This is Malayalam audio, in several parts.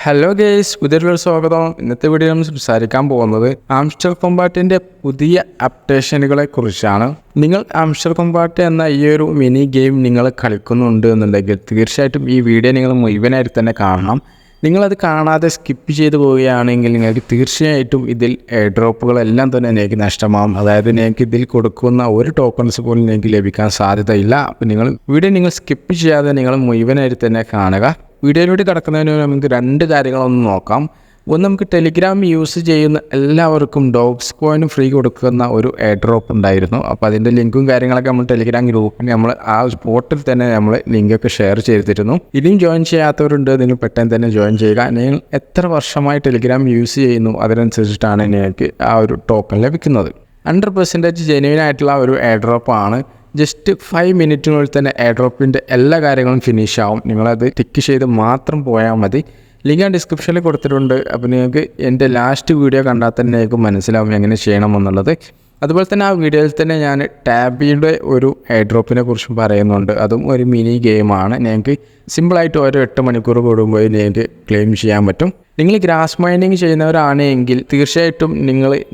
ഹലോ ഗേസ്, പുതിയൊരു സ്വാഗതം. ഇന്നത്തെ വീഡിയോ നമ്മൾ സംസാരിക്കാൻ പോകുന്നത് ആംസ്റ്റർ കോമ്പാറ്റിൻ്റെ പുതിയ അപ്ഡേഷനുകളെ കുറിച്ചാണ്. നിങ്ങൾ ആംസ്റ്റർ കോമ്പാറ്റ് എന്ന ഈ ഒരു മിനി ഗെയിം നിങ്ങൾ കളിക്കുന്നുണ്ട് എന്നുണ്ടെങ്കിൽ തീർച്ചയായിട്ടും ഈ വീഡിയോ നിങ്ങൾ മുഴുവനായിട്ട് തന്നെ കാണണം. നിങ്ങളത് കാണാതെ സ്കിപ്പ് ചെയ്ത് പോവുകയാണെങ്കിൽ നിങ്ങൾക്ക് തീർച്ചയായിട്ടും ഇതിൽ എയർ ഡ്രോപ്പുകളെല്ലാം തന്നെ നിങ്ങൾക്ക് നഷ്ടമാകും. അതായത് നിങ്ങൾക്ക് ഇതിൽ കൊടുക്കുന്ന ഒരു ടോക്കൺസ് പോലും നിങ്ങൾക്ക് ലഭിക്കാൻ സാധ്യതയില്ല. അപ്പോൾ വീഡിയോ സ്കിപ്പ് ചെയ്യാതെ നിങ്ങൾ മുഴുവനായിട്ട് തന്നെ കാണുക. വീഡിയോയിലൂടെ കിടക്കുന്നതിന് നമുക്ക് രണ്ട് കാര്യങ്ങളൊന്ന് നോക്കാം. ഒന്ന്, നമുക്ക് ടെലിഗ്രാം യൂസ് ചെയ്യുന്ന എല്ലാവർക്കും ഡോഗ്സ് കോയിനും ഫ്രീ കൊടുക്കുന്ന ഒരു എയർ ഡ്രോപ്പ് ഉണ്ടായിരുന്നു. അപ്പോൾ അതിൻ്റെ ലിങ്കും കാര്യങ്ങളൊക്കെ നമ്മൾ ടെലിഗ്രാം ഗ്രൂപ്പിൽ നമ്മൾ ആ സ്പോട്ടിൽ തന്നെ നമ്മൾ ലിങ്കൊക്കെ ഷെയർ ചെയ്തിരുന്നു. ഇനിയും ജോയിൻ ചെയ്യാത്തവരുണ്ട്, നിങ്ങൾ പെട്ടെന്ന് തന്നെ ജോയിൻ ചെയ്യുക. നിങ്ങൾ എത്ര വർഷമായി ടെലിഗ്രാം യൂസ് ചെയ്യുന്നു അതിനനുസരിച്ചിട്ടാണ് നിങ്ങൾക്ക് ആ ഒരു ടോക്കൺ ലഭിക്കുന്നത്. 100% ജെന്യുവൻ ആയിട്ടുള്ള ഒരു എയർ ഡ്രോപ്പാണ്. ജസ്റ്റ് 5 മിനിറ്റിനുള്ളിൽ തന്നെ എയർ ഡ്രോപ്പിൻ്റെ എല്ലാ കാര്യങ്ങളും ഫിനിഷ് ആവും. നിങ്ങളത് ടിക്ക് ചെയ്ത് മാത്രം പോയാൽ മതി. ലിങ്ക് ഞാൻ ഡിസ്ക്രിപ്ഷനിൽ കൊടുത്തിട്ടുണ്ട്. അപ്പോൾ നിങ്ങൾക്ക് എൻ്റെ ലാസ്റ്റ് വീഡിയോ കണ്ടാൽ തന്നെ നിങ്ങൾക്ക് മനസ്സിലാവും എങ്ങനെ ചെയ്യണമെന്നുള്ളത്. അതുപോലെ തന്നെ ആ വീഡിയോയിൽ തന്നെ ഞാൻ ടാബിയുടെ ഒരു എയർ ഡ്രോപ്പിനെ കുറിച്ചും പറയുന്നുണ്ട്. അതും ഒരു മിനി ഗെയിമാണ്. നിങ്ങൾക്ക് സിമ്പിളായിട്ട് ഓരോ 8 മണിക്കൂർ കൂടുമ്പോൾ നിങ്ങൾക്ക് ക്ലെയിം ചെയ്യാൻ പറ്റും. നിങ്ങൾ ഗ്രാസ് മൈനിങ് ചെയ്യുന്നവരാണെങ്കിൽ തീർച്ചയായിട്ടും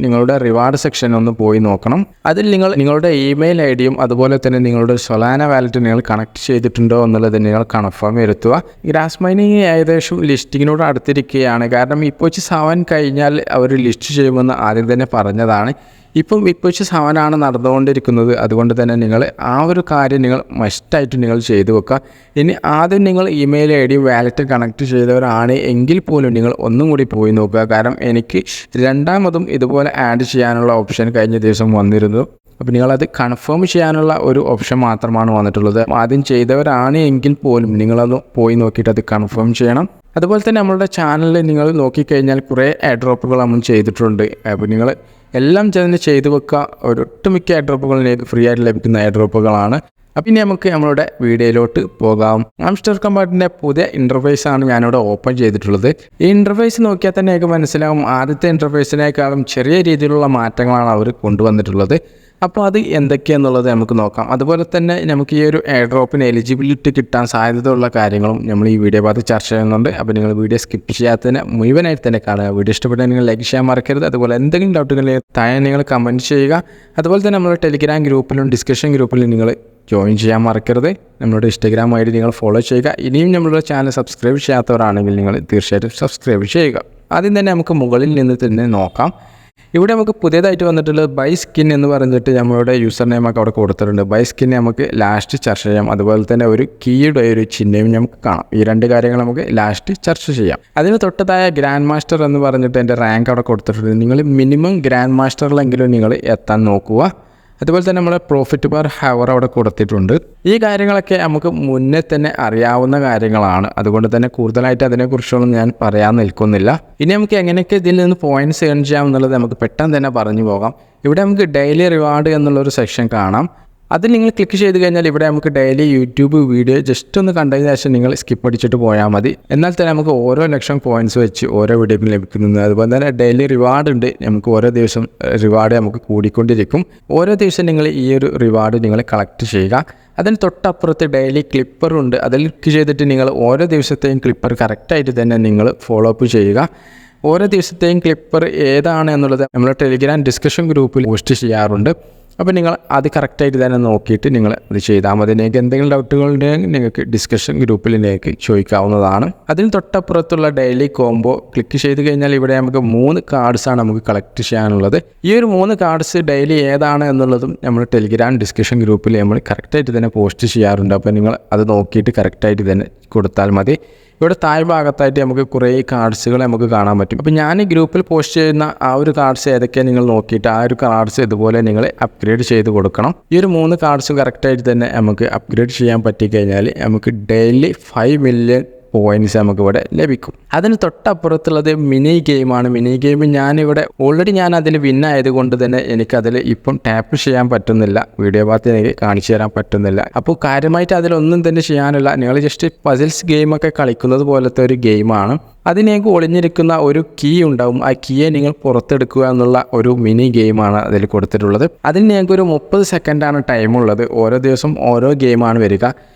നിങ്ങളുടെ റിവാർഡ് സെക്ഷൻ ഒന്ന് പോയി നോക്കണം. അതിൽ നിങ്ങളുടെ ഇമെയിൽ ഐ ഡിയും അതുപോലെ തന്നെ നിങ്ങളുടെ സൊലാന വാലറ്റ് നിങ്ങൾ കണക്ട് ചെയ്തിട്ടുണ്ടോ എന്നുള്ളത് നിങ്ങൾ കൺഫേം വരുത്തുക. ഗ്രാസ് മൈനിങ് ഏകദേശം ലിസ്റ്റിങ്ങിനോട് അടുത്തിരിക്കുകയാണ്. കാരണം ഇപ്പോച്ച് 7 കഴിഞ്ഞാൽ അവർ ലിസ്റ്റ് ചെയ്യുമെന്ന് ആദ്യം തന്നെ പറഞ്ഞതാണ്. ഇപ്പം ഇപ്പോച്ച് 7 നടന്നുകൊണ്ടിരിക്കുന്നത്. അതുകൊണ്ട് തന്നെ നിങ്ങൾ ആ ഒരു കാര്യം നിങ്ങൾ മസ്റ്റായിട്ട് നിങ്ങൾ ചെയ്തു വെക്കുക. ഇനി ആദ്യം നിങ്ങൾ email I D wallet connect ചെയ്തവരാണ് എങ്കിൽ പോലും നിങ്ങൾ ഒന്നും കൂടി പോയി നോക്കുക. കാരണം എനിക്ക് രണ്ടാമതും ഇതുപോലെ ആഡ് ചെയ്യാനുള്ള ഓപ്ഷൻ കഴിഞ്ഞ ദിവസം വന്നിരുന്നു. അപ്പോൾ നിങ്ങളത് കൺഫേം ചെയ്യാനുള്ള ഒരു ഓപ്ഷൻ മാത്രമാണ് വന്നിട്ടുള്ളത്. ആദ്യം ചെയ്തവരാണ് എങ്കിൽ പോലും നിങ്ങളത് പോയി നോക്കിയിട്ട് അത് കൺഫേം ചെയ്യണം. അതുപോലെ തന്നെ നമ്മളുടെ ചാനലിൽ നിങ്ങൾ നോക്കിക്കഴിഞ്ഞാൽ കുറേ എയർ ഡ്രോപ്പുകൾ നമ്മൾ ചെയ്തിട്ടുണ്ട്. അപ്പോൾ നിങ്ങൾ എല്ലാം തന്നെ ചെയ്തു വെക്കുക. ഒട്ടുമിക്ക എയർ ഡ്രോപ്പുകളിലേക്ക് ഫ്രീ ആയിട്ട് ലഭിക്കുന്ന എയർ ഡ്രോപ്പുകളാണ്. അപ്പം ഇനി നമുക്ക് നമ്മളുടെ വീഡിയോയിലോട്ട് പോകാം. ആംസ്റ്റർ കോമ്പാറ്റിൻ്റെ പുതിയ ഇൻ്റർഫേസാണ് ഞാനിവിടെ ഓപ്പൺ ചെയ്തിട്ടുള്ളത്. ഈ ഇൻ്റർഫേസ് നോക്കിയാൽ തന്നെ എനിക്ക് മനസ്സിലാവും ആദ്യത്തെ ഇൻ്റർഫേസിനേക്കാളും ചെറിയ രീതിയിലുള്ള മാറ്റങ്ങളാണ് അവർ കൊണ്ടുവന്നിട്ടുള്ളത്. അപ്പോൾ അത് എന്തൊക്കെയാണെന്നുള്ളത് നമുക്ക് നോക്കാം. അതുപോലെ തന്നെ നമുക്ക് ഈ ഒരു എയർ ഡ്രോപ്പിന് എലിജിബിലിറ്റി കിട്ടാൻ സാധ്യതയുള്ള കാര്യങ്ങളും നമ്മൾ ഈ വീഡിയോ ഭാഗത്ത് ചർച്ച ചെയ്യുന്നുണ്ട്. അപ്പോൾ നിങ്ങൾ വീഡിയോ സ്കിപ്പ് ചെയ്യാത്തതിന് മുഴുവനായിട്ട് തന്നെ കാണുക. വീഡിയോ ഇഷ്ടപ്പെട്ടാൽ നിങ്ങൾ ലൈക്ക് ചെയ്യാൻ മറക്കരുത്. അതുപോലെ എന്തെങ്കിലും ഡൗട്ടുകൾ താഴെ നിങ്ങൾ കമൻറ്റ് ചെയ്യുക. അതുപോലെ തന്നെ നമ്മുടെ ടെലിഗ്രാം ഗ്രൂപ്പിലും ഡിസ്കഷൻ ഗ്രൂപ്പിലും നിങ്ങൾ ജോയിൻ ചെയ്യാൻ മറക്കരുത്. നമ്മളുടെ ഇൻസ്റ്റാഗ്രാം ഐ ഡി നിങ്ങൾ ഫോളോ ചെയ്യുക. ഇനിയും നമ്മളുടെ ചാനൽ സബ്സ്ക്രൈബ് ചെയ്യാത്തവരാണെങ്കിൽ നിങ്ങൾ തീർച്ചയായിട്ടും സബ്സ്ക്രൈബ് ചെയ്യുക. ആദ്യം തന്നെ നമുക്ക് മുകളിൽ നിന്ന് തന്നെ നോക്കാം. ഇവിടെ നമുക്ക് പുതിയതായിട്ട് വന്നിട്ടുള്ളത് ബൈ സ്കിൻ എന്ന് പറഞ്ഞിട്ട് നമ്മളുടെ യൂസർ നെയിമൊക്കെ അവിടെ കൊടുത്തിട്ടുണ്ട്. ബൈ സ്കിൻ നമുക്ക് ലാസ്റ്റ് ചർച്ച ചെയ്യാം. അതുപോലെ തന്നെ ഒരു കീയുടെ ഒരു ചിഹ്നവും നമുക്ക് കാണാം. ഈ രണ്ട് കാര്യങ്ങൾ നമുക്ക് ലാസ്റ്റ് ചർച്ച ചെയ്യാം. അതിന് തൊട്ടതായ ഗ്രാൻഡ് മാസ്റ്റർ എന്ന് പറഞ്ഞിട്ട് എൻ്റെ റാങ്ക് അവിടെ കൊടുത്തിട്ടുണ്ട്. നിങ്ങൾ മിനിമം ഗ്രാൻഡ് മാസ്റ്ററിലെങ്കിലും നിങ്ങൾ എത്താൻ നോക്കുക. അതുപോലെ തന്നെ നമ്മൾ പ്രോഫിറ്റ് പെർ ഹവർ അവിടെ കൊടുത്തിട്ടുണ്ട്. ഈ കാര്യങ്ങളൊക്കെ നമുക്ക് മുന്നേ തന്നെ അറിയാവുന്ന കാര്യങ്ങളാണ്. അതുകൊണ്ട് തന്നെ കൂടുതലായിട്ട് അതിനെക്കുറിച്ചൊന്നും ഞാൻ പറയാൻ നിൽക്കുന്നില്ല. ഇനി നമുക്ക് എങ്ങനെയൊക്കെ ഇതിൽ നിന്ന് പോയിൻറ്റ്സ് ഏൺ ചെയ്യാം എന്നുള്ളത് നമുക്ക് പെട്ടെന്ന് തന്നെ പറഞ്ഞു പോകാം. ഇവിടെ നമുക്ക് ഡെയിലി റിവാർഡ് എന്നുള്ളൊരു സെക്ഷൻ കാണാം. അതിൽ നിങ്ങൾ ക്ലിക്ക് ചെയ്ത് കഴിഞ്ഞാൽ ഇവിടെ നമുക്ക് ഡെയിലി യൂട്യൂബ് വീഡിയോ ജസ്റ്റ് ഒന്ന് കണ്ടതിന് ശേഷം നിങ്ങൾ സ്കിപ്പ് അടിച്ചിട്ട് പോയാൽ മതി. എന്നാൽ തന്നെ നമുക്ക് ഓരോ 1,00,000 പോയിൻറ്റ്സ് വെച്ച് ഓരോ വീഡിയോക്കും ലഭിക്കുന്നത്. അതുപോലെ തന്നെ ഡെയിലി റിവാർഡ് ഉണ്ട്. നമുക്ക് ഓരോ ദിവസം റിവാർഡ് നമുക്ക് കൂടിക്കൊണ്ടിരിക്കും. ഓരോ ദിവസം നിങ്ങൾ ഈ ഒരു റിവാർഡ് നിങ്ങൾ കളക്ട് ചെയ്യുക. അതിന് തൊട്ടപ്പുറത്ത് ഡെയിലി ക്ലിപ്പറുണ്ട്. അതിൽ ക്ലിക്ക് ചെയ്തിട്ട് നിങ്ങൾ ഓരോ ദിവസത്തെയും ക്ലിപ്പർ കറക്റ്റായിട്ട് തന്നെ നിങ്ങൾ ഫോളോ അപ്പ് ചെയ്യുക. ഓരോ ദിവസത്തെയും ക്ലിപ്പർ ഏതാണ് എന്നുള്ളത് നമ്മൾ ടെലിഗ്രാം ഡിസ്കഷൻ ഗ്രൂപ്പിൽ പോസ്റ്റ് ചെയ്യാറുണ്ട്. അപ്പോൾ നിങ്ങൾ അത് കറക്റ്റായിട്ട് തന്നെ നോക്കിയിട്ട് നിങ്ങൾ അത് ചെയ്താൽ മതി. നിങ്ങൾക്ക് എന്തെങ്കിലും ഡൗട്ടുകളുണ്ടെങ്കിൽ നിങ്ങൾക്ക് ഡിസ്കഷൻ ഗ്രൂപ്പിൽ നിങ്ങൾക്ക് ചോദിക്കാവുന്നതാണ്. അതിന് തൊട്ടപ്പുറത്തുള്ള ഡെയിലി കോംബോ ക്ലിക്ക് ചെയ്ത് കഴിഞ്ഞാൽ ഇവിടെ നമുക്ക് 3 കാർഡ്സാണ് നമുക്ക് കളക്ട് ചെയ്യാനുള്ളത്. ഈ ഒരു 3 കാർഡ്സ് ഡെയിലി ഏതാണ് എന്നുള്ളതും നമ്മൾ ടെലിഗ്രാം ഡിസ്കഷൻ ഗ്രൂപ്പിൽ നമ്മൾ കറക്റ്റായിട്ട് തന്നെ പോസ്റ്റ് ചെയ്യാറുണ്ട്. അപ്പോൾ നിങ്ങൾ അത് നോക്കിയിട്ട് കറക്റ്റായിട്ട് തന്നെ കൊടുത്താൽ മതി. ഇവിടെ താഴ് ഭാഗത്തായിട്ട് നമുക്ക് കുറേ കാർഡ്സുകൾ നമുക്ക് കാണാൻ പറ്റും. അപ്പോൾ ഞാൻ ഈ ഗ്രൂപ്പിൽ പോസ്റ്റ് ചെയ്യുന്ന ആ ഒരു കാർഡ്സ് ഏതൊക്കെയാണ് നിങ്ങൾ നോക്കിയിട്ട് ആ ഒരു കാർഡ്സ് ഇതുപോലെ നിങ്ങൾ അപ്ഗ്രേഡ് ചെയ്ത് കൊടുക്കണം. ഈ ഒരു 3 കാർഡ്സും കറക്റ്റായിട്ട് തന്നെ നമുക്ക് അപ്ഗ്രേഡ് ചെയ്യാൻ പറ്റിക്കഴിഞ്ഞാൽ നമുക്ക് ഡെയിലി 5 മില്യൺ പോയിൻറ്റ്സ് നമുക്കിവിടെ ലഭിക്കും. അതിന് തൊട്ടപ്പുറത്തുള്ളത് മിനി ഗെയിമാണ്. മിനി ഗെയിം ഞാനിവിടെ ഓൾറെഡി ഞാൻ അതിൽ വിന്നായത് കൊണ്ട് തന്നെ എനിക്കതിൽ ഇപ്പം ടാപ്പ് ചെയ്യാൻ പറ്റുന്നില്ല. വീഡിയോ ഭാഗത്ത് എനിക്ക് കാണിച്ചു തരാൻ പറ്റുന്നില്ല. അപ്പോൾ കാര്യമായിട്ട് അതിലൊന്നും തന്നെ ചെയ്യാനില്ല. നിങ്ങൾ ജസ്റ്റ് പസിൽസ് ഗെയിമൊക്കെ കളിക്കുന്നത് പോലത്തെ ഒരു ഗെയിമാണ്. അതിനേക്ക് ഒളിഞ്ഞിരിക്കുന്ന ഒരു കീ ഉണ്ടാവും. ആ കീയെ നിങ്ങൾ പുറത്തെടുക്കുക എന്നുള്ള ഒരു മിനി ഗെയിമാണ് അതിൽ കൊടുത്തിട്ടുള്ളത്. അതിന് ഞങ്ങൾക്ക് ഒരു 30 സെക്കൻഡാണ് ടൈമുള്ളത്. ഓരോ ദിവസം ഓരോ ഗെയിമാണ് വരിക.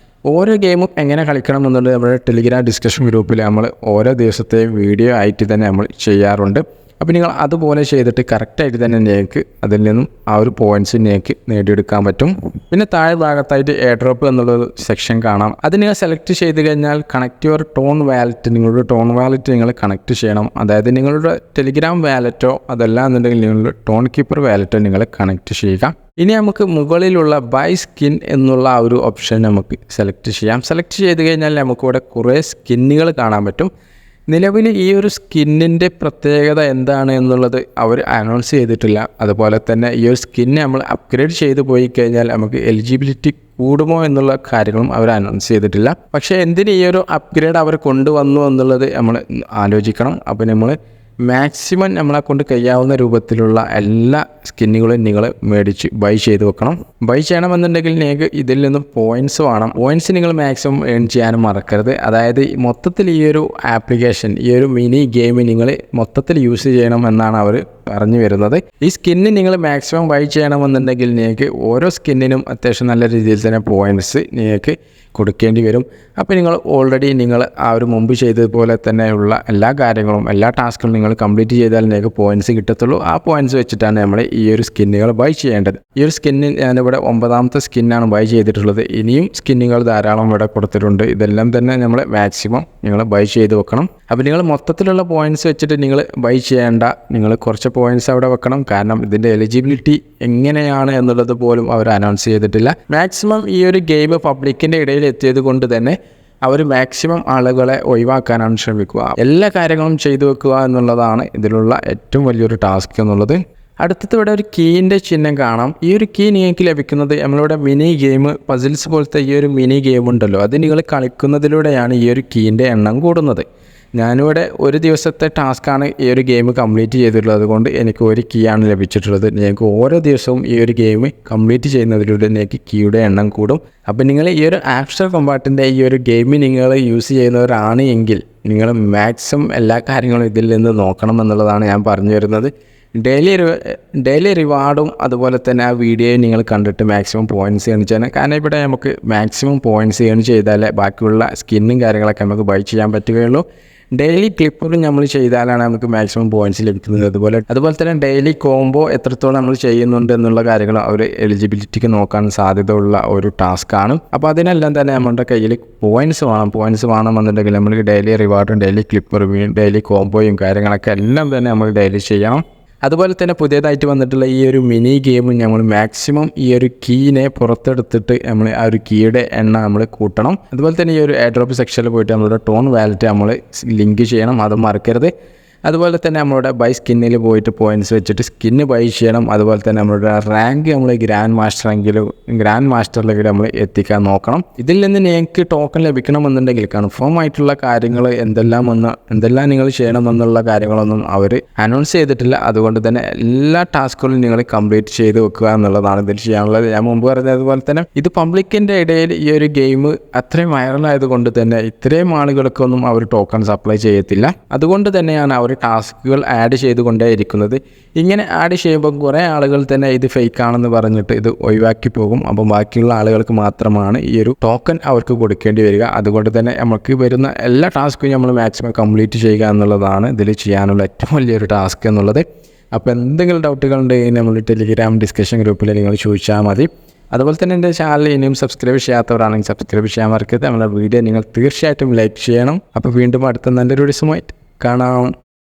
ഓരോ ഗെയിമും എങ്ങനെ കളിക്കണം എന്നുള്ളത് നമ്മുടെ ടെലിഗ്രാം ഡിസ്കഷൻ ഗ്രൂപ്പിൽ നമ്മൾ ഓരോ ദിവസത്തെയും വീഡിയോ ആയിട്ട് തന്നെ നമ്മൾ ചെയ്യാറുണ്ട്. അപ്പോൾ നിങ്ങൾ അതുപോലെ ചെയ്തിട്ട് കറക്റ്റായിട്ട് തന്നെ നിങ്ങൾക്ക് അതിൽ നിന്നും ആ ഒരു പോയിൻറ്റ്സ് നിങ്ങൾക്ക് നേടിയെടുക്കാൻ പറ്റും. പിന്നെ താഴെ ഭാഗത്തായിട്ട് എയർ ഡ്രോപ്പ് എന്നുള്ളൊരു സെക്ഷൻ കാണാം. അത് നിങ്ങൾ സെലക്ട് ചെയ്ത് കഴിഞ്ഞാൽ കണക്ട് യുവർ ടോൺ വാലറ്റ്, നിങ്ങളുടെ ടോൺ വാലറ്റ് നിങ്ങൾ കണക്ട് ചെയ്യണം. അതായത് നിങ്ങളുടെ ടെലിഗ്രാം വാലറ്റോ അതല്ല എന്നുണ്ടെങ്കിൽ നിങ്ങളുടെ ടോൺ കീപ്പർ വാലറ്റോ നിങ്ങൾ കണക്ട് ചെയ്യുക. ഇനി നമുക്ക് മുകളിലുള്ള ബൈ സ്കിൻ എന്നുള്ള ആ ഒരു ഓപ്ഷൻ നമുക്ക് സെലക്ട് ചെയ്യാം. സെലക്ട് ചെയ്ത് കഴിഞ്ഞാൽ നമുക്കിവിടെ കുറേ സ്കിന്നുകൾ കാണാൻ പറ്റും. നിലവിൽ ഈ ഒരു സ്കിന്നിൻ്റെ പ്രത്യേകത എന്താണ് എന്നുള്ളത് അവർ അനൗൺസ് ചെയ്തിട്ടില്ല. അതുപോലെ തന്നെ ഈ ഒരു സ്കിന്ന് നമ്മൾ അപ്ഗ്രേഡ് ചെയ്ത് പോയി കഴിഞ്ഞാൽ നമുക്ക് എലിജിബിലിറ്റി കൂടുമോ എന്നുള്ള കാര്യങ്ങളും അവർ അനൗൺസ് ചെയ്തിട്ടില്ല. പക്ഷേ എന്തിന് ഈ ഒരു അപ്ഗ്രേഡ് അവർ കൊണ്ടുവന്നു എന്നുള്ളത് നമ്മൾ ആലോചിക്കണം. അപ്പോൾ നമ്മൾ മാക്സിമം നമ്മളെ കൊണ്ട് കഴിയാവുന്ന രൂപത്തിലുള്ള എല്ലാ സ്കിന്നുകളും നിങ്ങൾ മേടിച്ച് ബൈ ചെയ്ത് വെക്കണം. ബൈ ചെയ്യണമെന്നുണ്ടെങ്കിൽ നിങ്ങൾക്ക് ഇതിൽ നിന്നും പോയിൻറ്റ്സ് വേണം. പോയിൻറ്റ്സ് നിങ്ങൾ മാക്സിമം ഏൺ ചെയ്യാനും മറക്കരുത്. അതായത് മൊത്തത്തിൽ ഈ ഒരു ആപ്ലിക്കേഷൻ, ഈ ഒരു മിനി ഗെയിം നിങ്ങൾ മൊത്തത്തിൽ യൂസ് ചെയ്യണം എന്നാണ് അവർ പറഞ്ഞു വരുന്നത്. ഈ സ്കിന്ന് നിങ്ങൾ മാക്സിമം ബൈ ചെയ്യണമെന്നുണ്ടെങ്കിൽ നിങ്ങൾക്ക് ഓരോ സ്കിന്നിനും അത്യാവശ്യം നല്ല രീതിയിൽ തന്നെ പോയിൻറ്റ്സ് നിങ്ങൾക്ക് കൊടുക്കേണ്ടി വരും. അപ്പോൾ നിങ്ങൾ ഓൾറെഡി നിങ്ങൾ ആ ഒരു മുമ്പ് ചെയ്തതുപോലെ തന്നെയുള്ള എല്ലാ കാര്യങ്ങളും, എല്ലാ ടാസ്കുകളും നിങ്ങൾ കംപ്ലീറ്റ് ചെയ്താൽ നിങ്ങൾക്ക് പോയിൻറ്റ്സ് കിട്ടത്തുള്ളൂ. ആ പോയിൻറ്റ്സ് വെച്ചിട്ടാണ് നമ്മൾ ഈ ഒരു സ്കിന്നുകൾ ബൈ ചെയ്യേണ്ടത്. ഈ ഒരു സ്കിന്നിൽ ഞാനിവിടെ 9ാമത്തെ സ്കിന്നാണ് ബൈ ചെയ്തിട്ടുള്ളത്. ഇനിയും സ്കിന്നുകൾ ധാരാളം ഇവിടെ കൊടുത്തിട്ടുണ്ട്. ഇതെല്ലാം തന്നെ നമ്മൾ മാക്സിമം നിങ്ങൾ ബൈ ചെയ്ത് വെക്കണം. അപ്പോൾ നിങ്ങൾ മൊത്തത്തിലുള്ള പോയിൻറ്റ്സ് വെച്ചിട്ട് നിങ്ങൾ ബൈ ചെയ്യേണ്ട, നിങ്ങൾ കുറച്ച് പോയിൻറ്റ്സ് അവിടെ വെക്കണം. കാരണം ഇതിൻ്റെ എലിജിബിലിറ്റി എങ്ങനെയാണ് എന്നുള്ളത് പോലും അവർ അനൗൺസ് ചെയ്തിട്ടില്ല. മാക്സിമം ഈ ഒരു ഗെയിം പബ്ലിക്കിൻ്റെ ഇടയിൽ എത്തിയത് കൊണ്ട് തന്നെ അവർ മാക്സിമം ആളുകളെ ഒഴിവാക്കാനാണ് ശ്രമിക്കുക. എല്ലാ കാര്യങ്ങളും ചെയ്തു വെക്കുക എന്നുള്ളതാണ് ഇതിലുള്ള ഏറ്റവും വലിയൊരു ടാസ്ക് എന്നുള്ളത്. അടുത്തത് ഇവിടെ ഒരു കീൻ്റെ ചിഹ്നം കാണാം. ഈ ഒരു കീ നിങ്ങൾക്ക് ലഭിക്കുന്നത് നമ്മളിവിടെ മിനി ഗെയിം, പസിൽസ് പോലത്തെ ഈ ഒരു മിനി ഗെയിം ഉണ്ടല്ലോ, അത് നിങ്ങൾ കളിക്കുന്നതിലൂടെയാണ് ഈ ഒരു കീൻ്റെ എണ്ണം കൂടുന്നത്. ഞാനിവിടെ ഒരു ദിവസത്തെ ടാസ്ക്കാണ് ഈ ഒരു ഗെയിം കംപ്ലീറ്റ് ചെയ്തിട്ടുള്ളത്. അതുകൊണ്ട് എനിക്ക് ഒരു കീ ആണ് ലഭിച്ചിട്ടുള്ളത്. നിങ്ങൾക്ക് ഓരോ ദിവസവും ഈ ഒരു ഗെയിം കംപ്ലീറ്റ് ചെയ്യുന്നതിലൂടെ നിങ്ങൾക്ക് കീയുടെ എണ്ണം കൂടും. അപ്പോൾ നിങ്ങൾ ഈ ഒരു ആംസ്റ്റർ കോമ്പാറ്റിൻ്റെ ഈ ഒരു ഗെയിം നിങ്ങൾ യൂസ് ചെയ്യുന്നവരാണ് എങ്കിൽ നിങ്ങൾ മാക്സിമം എല്ലാ കാര്യങ്ങളും ഇതിൽ നിന്ന് നോക്കണം എന്നുള്ളതാണ് ഞാൻ പറഞ്ഞു വരുന്നത്. ഡെയിലി റിവാർഡും അതുപോലെ തന്നെ ആ വീഡിയോയും നിങ്ങൾ കണ്ടിട്ട് മാക്സിമം പോയിൻറ്റ്സ് ഏൺ ചെയ്യണം. കാരണം ഇവിടെ നമുക്ക് മാക്സിമം പോയിൻറ്റ്സ് ഏൺ ചെയ്താലേ ബാക്കിയുള്ള സ്കിന്നും കാര്യങ്ങളൊക്കെ നമുക്ക് ബൈ ചെയ്യാൻ പറ്റുകയുള്ളൂ. ഡെയിലി ക്ലിപ്പറും നമ്മൾ ചെയ്താലാണ് നമുക്ക് മാക്സിമം പോയിൻറ്റ്സ് ലഭിക്കുന്നത്. അതുപോലെ തന്നെ ഡെയിലി കോംബോ എത്രത്തോളം നമ്മൾ ചെയ്യുന്നുണ്ട് എന്നുള്ള കാര്യങ്ങൾ അവർ എലിജിബിലിറ്റിക്ക് നോക്കാൻ സാധ്യതയുള്ള ഒരു ടാസ്ക്കാണ്. അപ്പോൾ അതിനെല്ലാം തന്നെ നമ്മുടെ കയ്യിൽ പോയിൻറ്റ്സ് വേണമെന്നുണ്ടെങ്കിൽ നമ്മൾ ഡെയിലി റിവാർഡും ഡെയിലി ക്ലിപ്പറും ഡെയിലി കോംബോയും കാര്യങ്ങളൊക്കെ എല്ലാം തന്നെ നമ്മൾ ഡെയിലി ചെയ്യണം. അതുപോലെ തന്നെ പുതിയതായിട്ട് വന്നിട്ടുള്ള ഈ ഒരു മിനി ഗെയിം നമ്മൾ മാക്സിമം ഈ ഒരു കീനെ പുറത്തെടുത്തിട്ട് നമ്മൾ ആ ഒരു കീയുടെ എണ്ണം നമ്മൾ കൂട്ടണം. അതുപോലെ തന്നെ ഈ ഒരു എയർ ഡ്രോപ്പ് സെക്ഷനിൽ പോയിട്ട് നമ്മളുടെ ടോൺ വാലറ്റ് നമ്മൾ ലിങ്ക് ചെയ്യണം, അത് മറക്കരുത്. അതുപോലെ തന്നെ നമ്മളുടെ ബൈ സ്കിന്നിൽ പോയിട്ട് പോയിൻറ്റ്സ് വെച്ചിട്ട് സ്കിന്ന് ബൈ ചെയ്യണം. അതുപോലെ തന്നെ നമ്മളുടെ റാങ്ക് നമ്മൾ ഗ്രാൻഡ് മാസ്റ്ററിലേക്ക് നമ്മൾ എത്തിക്കാൻ നോക്കണം. ഇതിൽ നിന്ന് നിങ്ങൾക്ക് ടോക്കൺ ലഭിക്കണമെന്നുണ്ടെങ്കിൽ കൺഫേം ആയിട്ടുള്ള കാര്യങ്ങൾ എന്തെല്ലാം നിങ്ങൾ ചെയ്യണമെന്നുള്ള കാര്യങ്ങളൊന്നും അവർ അനൗൺസ് ചെയ്തിട്ടില്ല. അതുകൊണ്ട് തന്നെ എല്ലാ ടാസ്കുകളും നിങ്ങൾ കംപ്ലീറ്റ് ചെയ്ത് വെക്കുക എന്നുള്ളതാണ് ഇതിൽ ചെയ്യാനുള്ളത്. ഞാൻ മുമ്പ് പറഞ്ഞതുപോലെ തന്നെ ഇത് പബ്ലിക്കിൻ്റെ ഇടയിൽ ഈ ഒരു ഗെയിം അത്രയും വൈറലായതുകൊണ്ട് തന്നെ ഇത്രയും ആളുകൾക്കൊന്നും അവർ ടോക്കൺ സപ്ലൈ ചെയ്യത്തില്ല. അതുകൊണ്ട് തന്നെയാണ് അവർ ടാസ്കുകൾ ആഡ് ചെയ്തുകൊണ്ടേയിരിക്കുന്നത്. ഇങ്ങനെ ആഡ് ചെയ്യുമ്പോൾ കുറേ ആളുകൾ തന്നെ ഇത് ഫേക്ക് ആണെന്ന് പറഞ്ഞിട്ട് ഇത് ഒഴിവാക്കി പോകും. അപ്പം ബാക്കിയുള്ള ആളുകൾക്ക് മാത്രമാണ് ഈ ഒരു ടോക്കൺ അവർക്ക് കൊടുക്കേണ്ടി വരിക. അതുകൊണ്ട് തന്നെ നമുക്ക് വരുന്ന എല്ലാ ടാസ്കും നമ്മൾ മാക്സിമം കംപ്ലീറ്റ് ചെയ്യുക എന്നുള്ളതാണ് ഇതിൽ ചെയ്യാനുള്ള ഏറ്റവും വലിയൊരു ടാസ്ക് എന്നുള്ളത്. അപ്പോൾ എന്തെങ്കിലും ഡൗട്ടുകൾ ഉണ്ടെങ്കിൽ നമ്മൾ ടെലിഗ്രാം ഡിസ്കഷൻ ഗ്രൂപ്പിൽ നിങ്ങൾ ചോദിച്ചാൽ മതി. അതുപോലെ തന്നെ എൻ്റെ ചാനൽ ഇനിയും സബ്സ്ക്രൈബ് ചെയ്യാത്തവരാണെങ്കിൽ സബ്സ്ക്രൈബ് ചെയ്യാൻ മറക്കരുത്. നമ്മുടെ വീഡിയോ നിങ്ങൾ തീർച്ചയായിട്ടും ലൈക്ക് ചെയ്യണം. അപ്പോൾ വീണ്ടും അടുത്ത നല്ലൊരു ദിവസമായിട്ട് കാണാം.